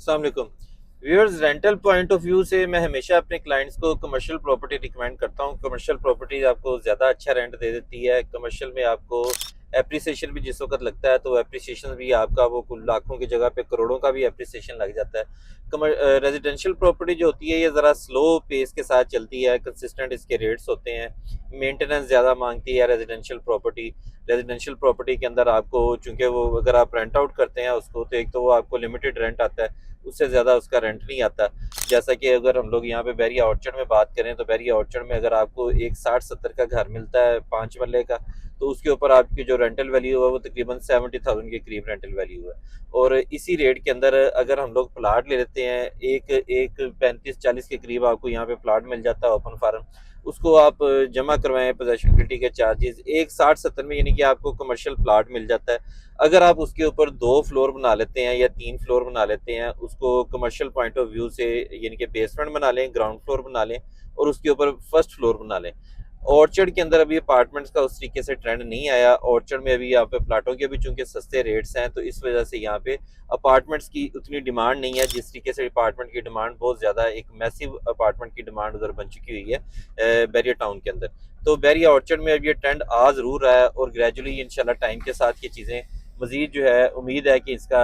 अस्सलाम वालेकुम viewers. Rental point of view से मैं हमेशा अपने क्लाइंट्स को कमर्शियल प्रॉपर्टी रिकमेंड करता हूँ। कमर्शियल प्रॉपर्टी आपको ज़्यादा अच्छा रेंट दे देती है। कमर्शियल में आपको एप्रिसिएशन भी जिस वक्त लगता है तो एप्रिसिएशन भी आपका वो कुल लाखों की जगह पे करोड़ों का भी एप्रिसिएशन लग जाता है। रेजिडेंशियल प्रॉपर्टी जो होती है ये ज़रा स्लो पेस के साथ चलती है, कंसिस्टेंट इसके रेट्स होते हैं, मेंटेनेंस ज़्यादा मांगती है रेजिडेंशियल प्रॉपर्टी के अंदर आपको, चूंकि वो अगर आप रेंट आउट करते हैं उसको, तो एक तो वो आपको लिमिटेड रेंट आता है, उससे ज़्यादा उसका रेंट नहीं आता। जैसा कि अगर हम लोग यहाँ पे बैरिया ऑर्चर्ड में बात करें तो बैरिया ऑर्चर्ड में अगर आपको एक 60-70 का घर मिलता है 5 मरले का, तो उसके ऊपर आपकी जो रेंटल वैल्यू है वो तकरीबन 70,000 के करीब रेंटल वैल्यू है। और इसी रेट के अंदर अगर हम लोग प्लाट ले लेते हैं, एक एक 35-40 के करीब आपको यहाँ पे प्लाट मिल जाता है ओपन फार्म। उसको आप जमा करवाएं पोजेशन गिल्टी के चार्जेस, एक 60-70 में यानी कि आपको कमर्शियल प्लाट मिल जाता है। अगर आप उसके ऊपर 2 फ्लोर बना लेते हैं या 3 फ्लोर बना लेते हैं, उसको कमर्शियल पॉइंट ऑफ व्यू से यानी कि बेसमेंट बना लें, ग्राउंड फ्लोर बना लें और उसके ऊपर फर्स्ट फ्लोर बना लें। ऑर्चर्ड के अंदर अभी अपार्टमेंट्स का उस तरीके से ट्रेंड नहीं आया। ऑर्चर्ड में अभी यहाँ पे प्लाटों के भी चूंकि सस्ते रेट्स हैं, तो इस वजह से यहाँ पे अपार्टमेंट्स की उतनी डिमांड नहीं है जिस तरीके से अपार्टमेंट की डिमांड बहुत ज़्यादा, एक मैसिव अपार्टमेंट की डिमांड उधर बन चुकी हुई है बैरिया टाउन के अंदर। तो बैरिया ऑर्चर्ड में अब ये ट्रेंड आ ज़रूर रहा है और ग्रेजुअली इंशाल्लाह टाइम के साथ ये चीज़ें मज़ीद जो है, उम्मीद है कि इसका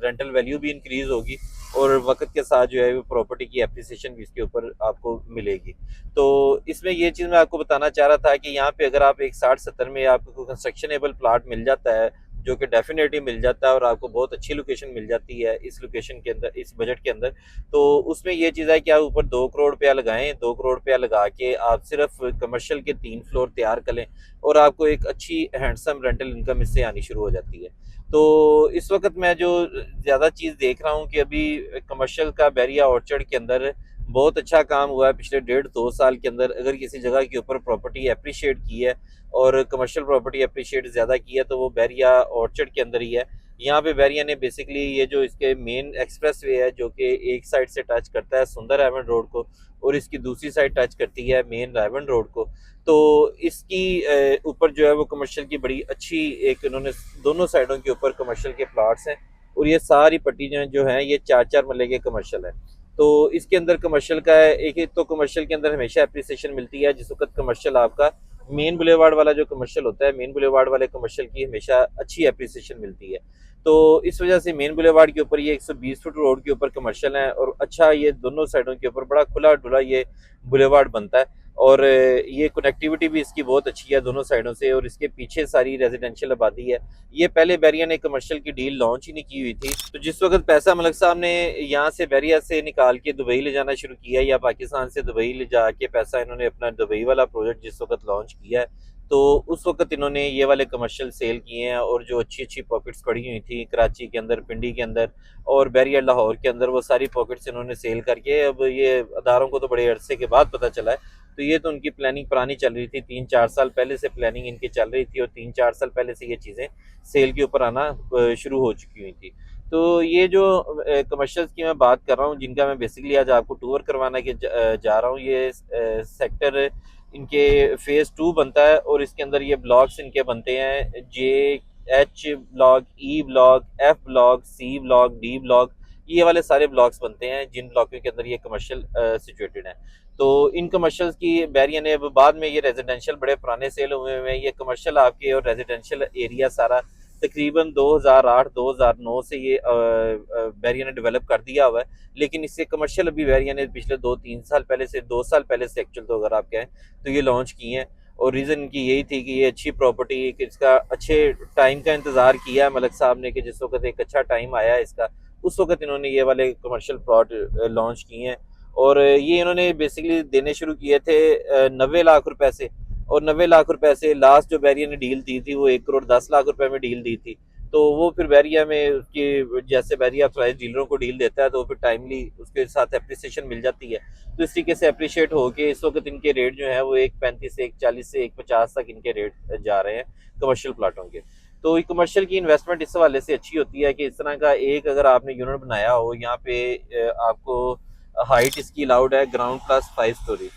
रेंटल वैल्यू भी इंक्रीज़ होगी और वक्त के साथ जो है वो प्रॉपर्टी की एप्रिसिएशन भी इसके ऊपर आपको मिलेगी। तो इसमें ये चीज़ मैं आपको बताना चाह रहा था कि यहाँ पे अगर आप एक 60-70 में आपको कंस्ट्रक्शनेबल प्लाट मिल जाता है, जो कि डेफिनेटली मिल जाता है और आपको बहुत अच्छी लोकेशन मिल जाती है इस लोकेशन के अंदर, इस बजट के अंदर, तो उसमें ये चीज़ है कि आप ऊपर 2 करोड़ रुपया लगाएं। 2 करोड़ रुपया लगा के आप सिर्फ कमर्शियल के 3 फ्लोर तैयार कर लें और आपको एक अच्छी हैंडसम रेंटल इनकम इससे आनी शुरू हो जाती है। तो इस वक्त मैं जो ज़्यादा चीज़ देख रहा हूँ कि अभी कमर्शियल का बैरिया ऑर्चर्ड के अंदर बहुत अच्छा काम हुआ है पिछले 1.5-2 साल के अंदर। अगर किसी जगह के ऊपर प्रॉपर्टी अप्रिशिएट की है और कमर्शियल प्रॉपर्टी अप्रिशिएट ज़्यादा की है तो वो बैरिया ऑर्चर्ड के अंदर ही है। यहाँ पे बैरिया ने बेसिकली ये जो इसके मेन एक्सप्रेस वे है जो कि एक साइड से टच करता है सुंदर हेवन रोड को और इसकी दूसरी साइड टच करती है मेन हेवन रोड को, तो इसकी ऊपर जो है वो कमर्शियल की बड़ी अच्छी एक इन्होंने दोनों साइडों के ऊपर कमर्शियल के प्लाट्स हैं और ये सारी पट्टी जो है ये 4-4 मरले के कमर्शियल है। तो इसके अंदर कमर्शियल का है, एक तो कमर्शियल के अंदर हमेशा एप्रिसिएशन मिलती है जिस वक्त कमर्शियल आपका मेन बुलेवार्ड वाला जो कमर्शियल होता है, मेन बुलेवार्ड वाले कमर्शियल की हमेशा अच्छी एप्रिसिएशन मिलती है। तो इस वजह से मेन बुलेवार्ड के ऊपर ये 120 फुट रोड के ऊपर कमर्शियल है और अच्छा ये दोनों साइडों के ऊपर बड़ा खुला डुला ये बुलेवार्ड बनता है और ये कनेक्टिविटी भी इसकी बहुत अच्छी है दोनों साइडों से और इसके पीछे सारी रेजिडेंशियल आबादी है। ये पहले बैरिया ने कमर्शियल की डील लॉन्च ही नहीं की हुई थी, तो जिस वक्त पैसा मलिक साहब ने यहाँ से बैरिया से निकाल के दुबई ले जाना शुरू किया या पाकिस्तान से दुबई ले जाके पैसा इन्होंने अपना दुबई वाला प्रोजेक्ट जिस वक्त लॉन्च किया है, तो उस वक्त इन्होंने ये वाले कमर्शियल सेल किए हैं और जो अच्छी अच्छी पॉकेट्स पड़ी हुई थी कराची के अंदर, पिंडी के अंदर और बैरिया लाहौर के अंदर, वो सारी पॉकेट्स इन्होंने सेल करके, अब ये अदारों को तो बड़े अरसे के बाद पता चला है, तो ये तो उनकी प्लानिंग पुरानी चल रही थी, 3-4 साल पहले से प्लानिंग इनकी चल रही थी और 3-4 साल पहले से ये चीज़ें सेल के ऊपर आना शुरू हो चुकी हुई थी। तो ये जो कमर्शियल्स की मैं बात कर रहा हूँ जिनका मैं बेसिकली आज आपको टूर करवाना के जा रहा हूँ, ये सेक्टर इनके फेज़ 2 बनता है और इसके अंदर ये ब्लॉक्स इनके बनते हैं, H block, E block, F block, C block, D block, ये वाले सारे ब्लॉक्स बनते हैं जिन ब्लॉकों के अंदर ये कमर्शियल सिचुएटेड है। तो इन कमर्शियल्स की बैरिया ने अब बाद में, ये रेजिडेंशियल बड़े पुराने सेल हुए हैं, ये कमर्शियल आपके और रेजिडेंशियल एरिया सारा तकरीबन 2008-2009 से ये बैरिया ने डेवलप कर दिया हुआ है, लेकिन इससे कमर्शियल अभी बैरिया ने पिछले 2-3 साल पहले से, 2 साल पहले से एक्चुअल तो अगर आप कहें तो ये लॉन्च किए हैं। और रीज़न इनकी यही थी कि ये अच्छी प्रॉपर्टी, कि इसका अच्छे टाइम का इंतज़ार किया है मलिक साहब ने कि जिस वक्त एक अच्छा टाइम आया है इसका, उस वक्त इन्होंने ये वाले कमर्शियल प्लॉट लॉन्च किए हैं और ये इन्होंने बेसिकली देने शुरू किए थे 90 लाख रुपए से, और 90 लाख रुपए से लास्ट जो बैरिया ने डील दी थी वो 1 करोड़ 10 लाख रुपए में डील दी थी। तो वो फिर बैरिया में उसकी, जैसे बैरिया प्राइस डीलरों को डील देता है तो फिर टाइमली उसके साथ एप्रिसिएशन मिल जाती है, तो इस तरीके से अप्रिशिएट होके इस वक्त इनके रेट जो है वो 1.35 से 1.40 से 1.50 तक इनके रेट जा रहे हैं कमर्शियल प्लाटों के। तो कमर्शियल की इन्वेस्टमेंट इस हवाले से अच्छी होती है कि इस तरह का एक अगर आपने यूनिट बनाया हो, यहाँ पे आपको हाइट इसकी अलाउड है ग्राउंड प्लस 5 स्टोरी,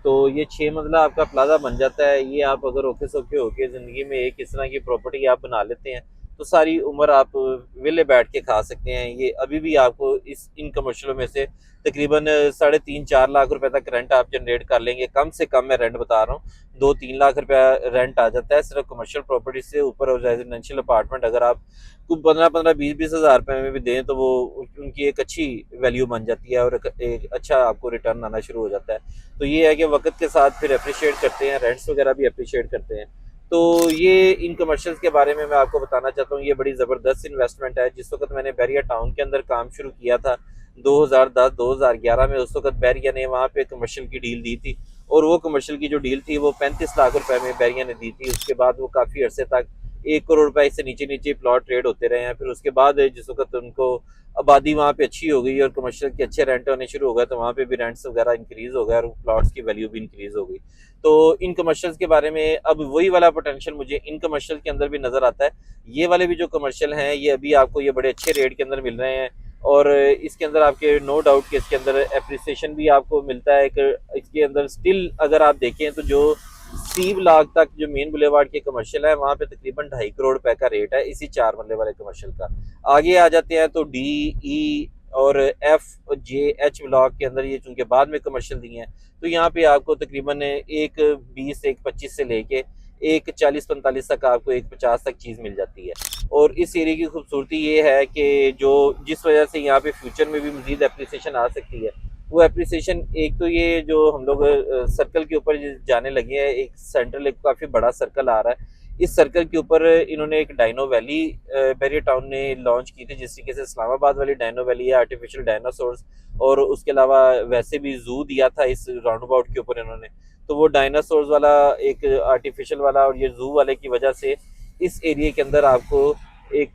तो ये 6 मंजिला आपका प्लाजा बन जाता है। ये आप अगर औखे सौखे होके ज़िंदगी में एक इस तरह की प्रॉपर्टी आप बना लेते हैं तो सारी उम्र आप वेले बैठ के खा सकते हैं। ये अभी भी आपको इन कमर्शियलों में से तकरीबन 3.5-4 लाख रुपए तक रेंट आप जनरेट कर लेंगे। कम से कम मैं रेंट बता रहा हूँ, 2-3 लाख रुपया रेंट आ जाता है सिर्फ कमर्शियल प्रॉपर्टी से ऊपर। और रेजिडेंशियल अपार्टमेंट अगर आप कुछ 15-20 हज़ार रुपए में भी दें तो वो उनकी एक अच्छी वैल्यू बन जाती है और एक अच्छा आपको रिटर्न आना शुरू हो जाता है। तो ये है कि वक्त के साथ फिर अप्रिशिएट करते हैं, रेंट्स वगैरह भी अप्रिशिएट करते हैं। तो ये इन कमर्शियल्स के बारे में मैं आपको बताना चाहता हूँ। ये बड़ी ज़बरदस्त इन्वेस्टमेंट है। जिस वक्त मैंने बैरिया टाउन के अंदर काम शुरू किया था 2010-2011 में, उस वक्त बैरिया ने वहाँ पे कमर्शियल की डील दी थी और वो कमर्शियल की जो डील थी वो 35 लाख रुपए में बैरिया ने दी थी। उसके बाद वो काफ़ी अरसे तक 1 करोड़ रुपए से नीचे नीचे प्लॉट ट्रेड होते रहे हैं। फिर उसके बाद जिस वक्त उनको आबादी वहाँ पे अच्छी हो गई और कमर्शियल के अच्छे रेंट होने शुरू हो गए तो वहाँ पे भी रेंट्स वगैरह इंक्रीज हो गए और प्लॉट्स की वैल्यू भी इंक्रीज हो गई। तो इन कमर्शियल्स के बारे में अब वही वाला पोटेंशियल मुझे इन कमर्शियल के अंदर भी नजर आता है। ये वाले भी जो कमर्शियल हैं ये अभी आपको ये बड़े अच्छे रेट के अंदर मिल रहे हैं और इसके अंदर आपके नो डाउट कि इसके अंदर एप्रिसिएशन भी आपको मिलता है। इसके अंदर स्टिल अगर आप देखें तो जो सी ब्लॉक तक जो मेन बुलेवार्ड के कमर्शियल है वहाँ पे तकरीबन 2.5 करोड़ रुपए का रेट है इसी 4 मरले वाले कमर्शियल का। आगे आ जाते हैं तो डी, ई और एफ, जे, एच ब्लॉक के अंदर ये चूंकि बाद में कमर्शियल दिए हैं तो यहाँ पे आपको तकरीबन 1.20-1.25 से लेके 1.40-45 तक आपको 1.50 तक चीज़ मिल जाती है। और इस एरिया की खूबसूरती ये है कि जो जिस वजह से यहाँ पे फ्यूचर में भी मजीद एप्रिसिएशन आ सकती है वो एप्रिसिएशन, एक तो ये जो हम लोग सर्कल के ऊपर जाने लगे हैं, एक सेंट्रल एक काफ़ी बड़ा सर्कल आ रहा है। इस सर्कल के ऊपर इन्होंने एक डायनो वैली बैरिया टाउन ने लॉन्च की थी जिस तरीके से इस्लामाबाद वाली डायनो वैली है, आर्टिफिशियल डायनासोर्स और उसके अलावा वैसे भी जू दिया था इस राउंड अबाउट के ऊपर इन्होंने। तो वो डायनासोर्स वाला एक आर्टिफिशियल वाला और ये जू वाले की वजह से इस एरिया के अंदर आपको एक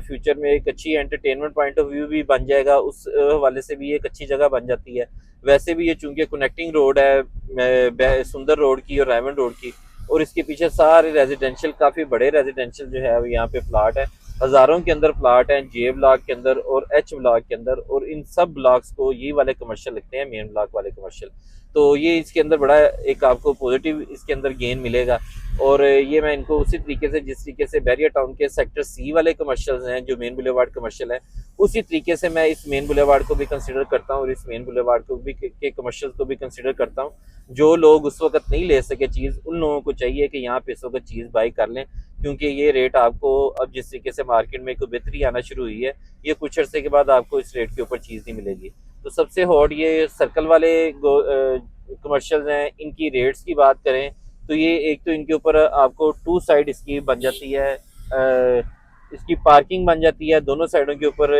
फ्यूचर में एक अच्छी एंटरटेनमेंट पॉइंट ऑफ व्यू भी बन जाएगा। उस हवाले से भी एक अच्छी जगह बन जाती है। वैसे भी ये चूंकि कनेक्टिंग रोड है सुंदर रोड की और रायमंड रोड की, और इसके पीछे सारे रेजिडेंशियल काफ़ी बड़े रेजिडेंशियल जो है यहाँ पे प्लाट है, हज़ारों के अंदर प्लाट हैं जे ब्लॉक के अंदर और एच ब्लॉक के अंदर। और इन सब ब्लॉक्स को ये वाले कमर्शियल लगते हैं, मेन ब्लॉक वाले कमर्शियल। तो ये इसके अंदर बड़ा एक आपको पॉजिटिव इसके अंदर गेन मिलेगा। और ये मैं इनको उसी तरीके से जिस तरीके से बैरिया टाउन के सेक्टर सी वाले कमर्शियल्स हैं जो मेन बुलेवार्ड कमर्शियल है, उसी तरीके से मैं इस मेन बुलेवार्ड को भी कंसिडर करता हूँ और इस मेन बुलेवार्ड को भी के कमर्शियल को भी कंसिडर करता हूँ। जो लोग उस वक्त नहीं ले सके चीज़, उन लोगों को चाहिए कि यहाँ पे इस वक्त चीज़ बाई कर लें, क्योंकि ये रेट आपको अब जिस तरीके से मार्केट में कोई बेहतरी आना शुरू हुई है, ये कुछ अर्से के बाद आपको इस रेट के ऊपर चीज़ नहीं मिलेगी। तो सबसे हॉट ये सर्कल वाले कमर्शियल्स हैं। इनकी रेट्स की बात करें तो ये एक तो इनके ऊपर आपको 2 साइड इसकी बन जाती है, इसकी पार्किंग बन जाती है दोनों साइडों के ऊपर।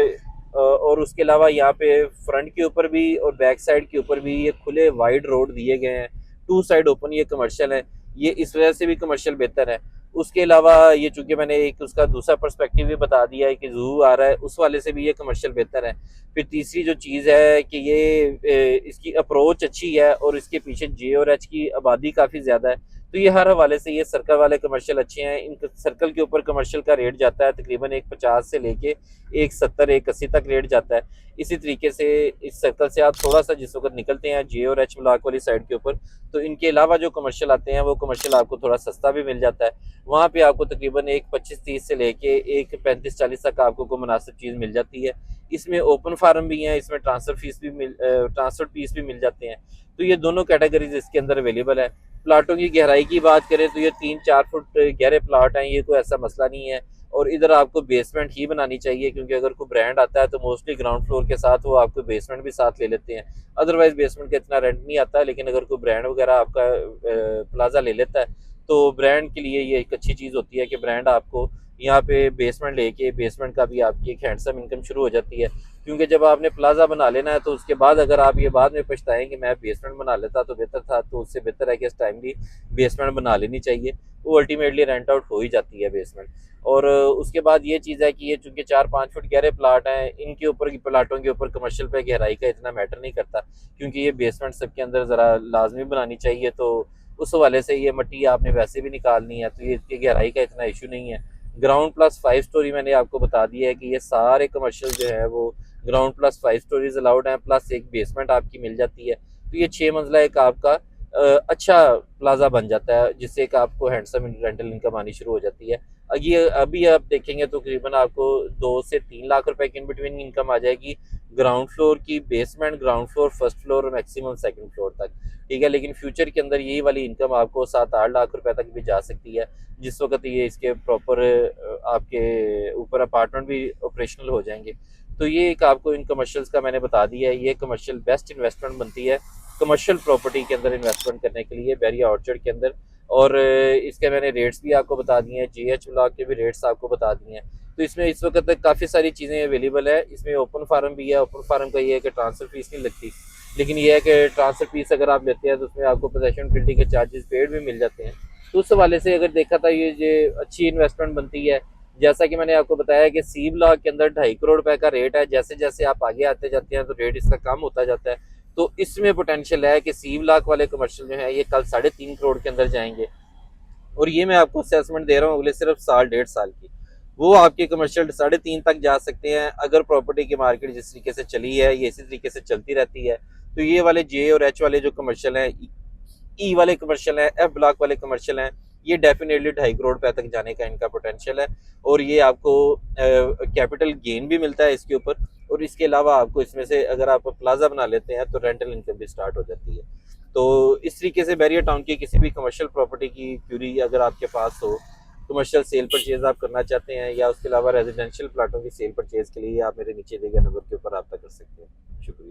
और उसके अलावा यहाँ पे फ्रंट के ऊपर भी और बैक साइड के ऊपर भी ये खुले वाइड रोड दिए गए हैं, 2 साइड ओपन ये कमर्शियल है। ये इस वजह से भी कमर्शियल बेहतर है। उसके अलावा ये चूंकि मैंने एक उसका दूसरा पर्सपेक्टिव भी बता दिया है कि जू आ रहा है, उस वाले से भी ये कमर्शियल बेहतर है। फिर तीसरी जो चीज़ है कि ये इसकी अप्रोच अच्छी है और इसके पीछे जे और एच की आबादी काफ़ी ज़्यादा है। तो ये हर हवाले से ये सर्कल वाले कमर्शियल अच्छे हैं। इन सर्कल के ऊपर कमर्शियल का रेट जाता है तकरीबन 1.50 से लेके 1.70-1.80 तक रेट जाता है। इसी तरीके से इस सर्कल से आप थोड़ा सा जिस वक्त निकलते हैं जे और एच ब्लॉक वाली साइड के ऊपर, तो इनके अलावा जो कमर्शियल आते हैं वो कमर्शियल आपको थोड़ा सस्ता भी मिल जाता है। वहाँ पे आपको तकरीबन 1.25-30 से लेके 1.35-40 तक आपको को मुनासिब चीज़ मिल जाती है। इसमें ओपन फार्म भी हैं, इसमें ट्रांसफर फीस भी मिल जाते हैं। तो ये दोनों कैटेगरीज इसके अंदर अवेलेबल है। प्लाटों की गहराई की बात करें तो ये 3-4 फुट गहरे प्लाट हैं, ये कोई ऐसा मसला नहीं है। और इधर आपको बेसमेंट ही बनानी चाहिए, क्योंकि अगर कोई ब्रांड आता है तो मोस्टली ग्राउंड फ्लोर के साथ वो आपको बेसमेंट भी साथ ले लेते हैं। अदरवाइज बेसमेंट का इतना रेंट नहीं आता है, लेकिन अगर कोई ब्रांड वगैरह आपका प्लाजा ले लेता है तो ब्रांड के लिए ये एक अच्छी चीज़ होती है कि ब्रांड आपको यहाँ पे बेसमेंट लेके बेसमेंट का भी आपकी एक हैंडसम इनकम शुरू हो जाती है। क्योंकि जब आपने प्लाजा बना लेना है तो उसके बाद अगर आप ये बाद में पछताएं कि मैं बेसमेंट बना लेता तो बेहतर था, तो उससे बेहतर है कि इस टाइमली बेसमेंट बना लेनी चाहिए। वो अल्टीमेटली रेंट आउट हो ही जाती है बेसमेंट। और उसके बाद ये चीज़ है कि ये चूँकि 4-5 फुट गहरे प्लाट हैं, इनके ऊपर प्लाटों के ऊपर कमर्शियल पे गहराई का इतना मैटर नहीं करता, क्योंकि ये बेसमेंट सबके अंदर ज़रा लाजमी बनानी चाहिए। तो उस हवाले से ये मिट्टी आपने वैसे भी निकालनी है, तो ये इसकी गहराई का इतना इशू नहीं है। ग्राउंड प्लस 5 स्टोरी मैंने आपको बता दिया है कि ये सारे कमर्शियल जो है वो ग्राउंड प्लस 5 स्टोरीज अलाउड हैं, प्लस एक बेसमेंट आपकी मिल जाती है। तो ये 6 मंजिला एक आपका अच्छा प्लाजा बन जाता है, जिससे एक आपको हैंडसम रेंटल इनकम आनी शुरू हो जाती है। ये अभी आप देखेंगे तो तकरीबन आपको 2 से 3 लाख रुपए की इन बिटवीन इनकम आ जाएगी, ग्राउंड फ्लोर की, basement, ground floor, first floor और मैक्सिमम सेकंड फ्लोर तक। ठीक है, लेकिन फ्यूचर के अंदर यही वाली इनकम आपको 7-8 लाख रुपए तक भी जा सकती है, जिस वक्त ये इसके प्रॉपर आपके ऊपर अपार्टमेंट भी ऑपरेशनल हो जाएंगे। तो ये एक आपको इन कमर्शियल्स का मैंने बता दिया है, ये कमर्शियल बेस्ट इन्वेस्टमेंट बनती है कमर्शियल प्रॉपर्टी के अंदर इन्वेस्टमेंट करने के लिए बैरिया ऑर्चर्ड के अंदर। और इसके मैंने रेट्स भी आपको बता दिए हैं, जीएच ब्लॉक के भी रेट्स आपको बता दिए हैं। तो इसमें इस वक्त तक काफ़ी सारी चीज़ें अवेलेबल है। इसमें ओपन फार्म भी है, ओपन फार्म का ये है कि ट्रांसफ़र फीस नहीं लगती, लेकिन ये है कि ट्रांसफ़र फीस अगर आप लेते हैं तो उसमें आपको पोजेशन बिल्डिंग के चार्जेस पेड भी मिल जाते हैं। तो उस हवाले से अगर देखा था ये अच्छी इन्वेस्टमेंट बनती है। जैसा कि मैंने आपको बताया कि सी ब्लॉक के अंदर 2.5 करोड़ रुपए का रेट है, जैसे जैसे आप आगे आते जाते हैं तो रेट इसका कम होता जाता है। तो इसमें पोटेंशियल है कि सी ब्लॉक वाले कमर्शियल जो है ये कल 3.5 करोड़ के अंदर जाएंगे। और ये मैं आपको असेसमेंट दे रहा हूँ अगले सिर्फ साल 1.5 साल की, वो आपके कमर्शियल 3.5 तक जा सकते हैं अगर प्रॉपर्टी की मार्केट जिस तरीके से चली है ये इसी तरीके से चलती रहती है। तो ये वाले जे और एच वाले जो कमर्शियल हैं, ई वाले कमर्शियल हैं, एफ ब्लॉक वाले कमर्शियल हैं, ये डेफिनेटली 2.5 करोड़ रुपए तक जाने का इनका पोटेंशियल है। और ये आपको कैपिटल गेन भी मिलता है इसके ऊपर। और इसके अलावा आपको इसमें से अगर आप प्लाजा बना लेते हैं तो रेंटल इनकम भी स्टार्ट हो जाती है। तो इस तरीके से बैरियर टाउन की किसी भी कमर्शियल प्रॉपर्टी की क्यूरी अगर आपके पास हो, कमर्शियल सेल परचेज आप करना चाहते हैं या उसके अलावा रेजिडेंशियल प्लाटों की सेल परचेज के लिए आप मेरे नीचे दिए गए नंबर के ऊपर रब्ता कर सकते हैं। शुक्रिया।